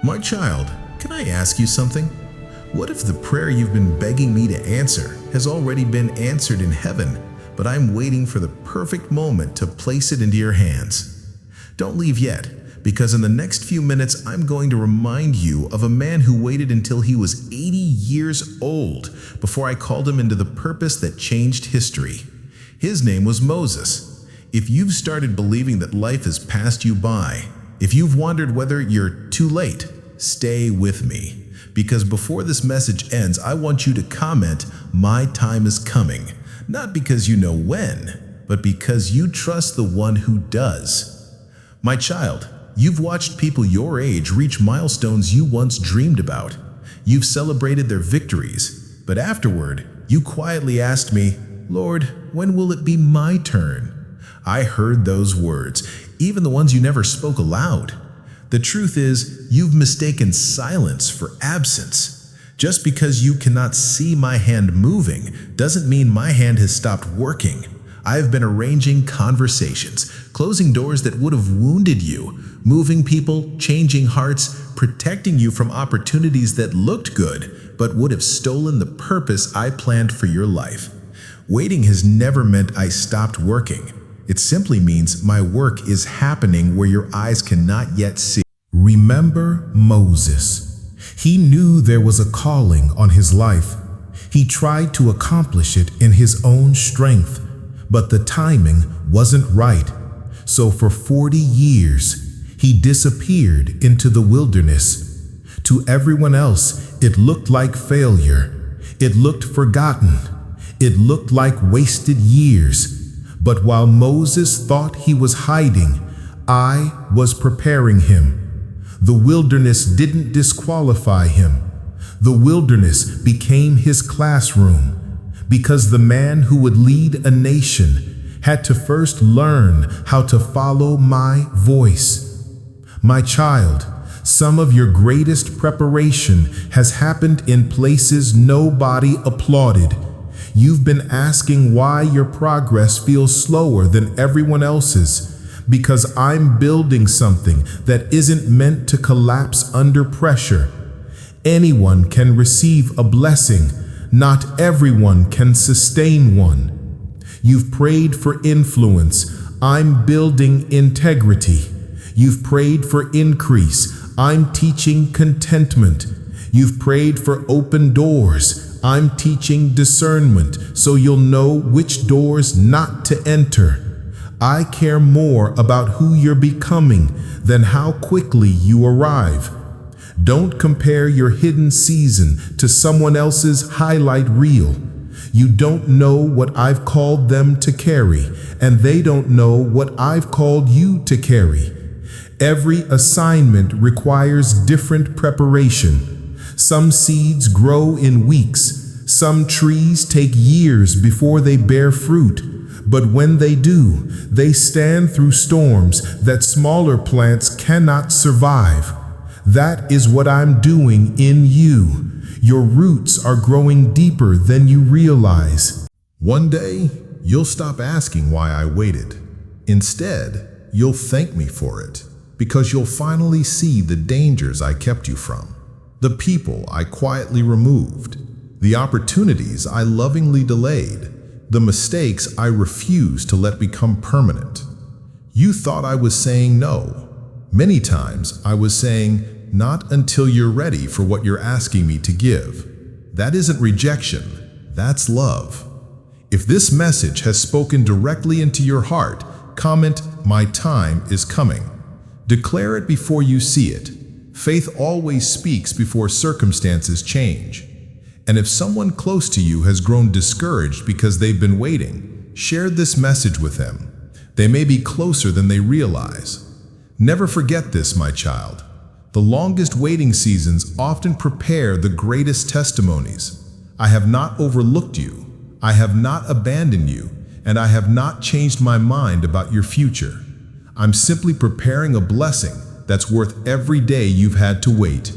My child, can I ask you something? What if the prayer you've been begging me to answer has already been answered in heaven, but I'm waiting for the perfect moment to place it into your hands? Don't leave yet, because in the next few minutes I'm going to remind you of a man who waited until he was 80 years old before I called him into the purpose that changed history. His name was Moses. If you've started believing that life has passed you by, if you've wondered whether you're too late, stay with me. Because before this message ends, I want you to comment, "My time is coming." Not because you know when, but because you trust the one who does. My child, you've watched people your age reach milestones you once dreamed about. You've celebrated their victories, but afterward, you quietly asked me, "Lord, when will it be my turn?" I heard those words, even the ones you never spoke aloud. The truth is, you've mistaken silence for absence. Just because you cannot see my hand moving doesn't mean my hand has stopped working. I've been arranging conversations, closing doors that would have wounded you, moving people, changing hearts, protecting you from opportunities that looked good, but would have stolen the purpose I planned for your life. Waiting has never meant I stopped working. It simply means my work is happening where your eyes cannot yet see. Remember Moses. He knew there was a calling on his life. He tried to accomplish it in his own strength, but the timing wasn't right. So for 40 years, he disappeared into the wilderness. To everyone else, it looked like failure. It looked forgotten. It looked like wasted years. But while Moses thought he was hiding, I was preparing him. The wilderness didn't disqualify him. The wilderness became his classroom, because the man who would lead a nation had to first learn how to follow my voice. My child, some of your greatest preparation has happened in places nobody applauded. You've been asking why your progress feels slower than everyone else's, because I'm building something that isn't meant to collapse under pressure. Anyone can receive a blessing, not everyone can sustain one. You've prayed for influence, I'm building integrity. You've prayed for increase, I'm teaching contentment. You've prayed for open doors, I'm teaching discernment, so you'll know which doors not to enter. I care more about who you're becoming than how quickly you arrive. Don't compare your hidden season to someone else's highlight reel. You don't know what I've called them to carry, and they don't know what I've called you to carry. Every assignment requires different preparation. Some seeds grow in weeks. Some trees take years before they bear fruit. But when they do, they stand through storms that smaller plants cannot survive. That is what I'm doing in you. Your roots are growing deeper than you realize. One day, you'll stop asking why I waited. Instead, you'll thank me for it, because you'll finally see the dangers I kept you from, the people I quietly removed, the opportunities I lovingly delayed, the mistakes I refused to let become permanent. You thought I was saying no. Many times I was saying, not until you're ready for what you're asking me to give. That isn't rejection, that's love. If this message has spoken directly into your heart, comment, "My time is coming." Declare it before you see it. Faith always speaks before circumstances change. And if someone close to you has grown discouraged because they've been waiting, share this message with them. They may be closer than they realize. Never forget this, my child. The longest waiting seasons often prepare the greatest testimonies. I have not overlooked you. I have not abandoned you, and I have not changed my mind about your future. I'm simply preparing a blessing that's worth every day you've had to wait.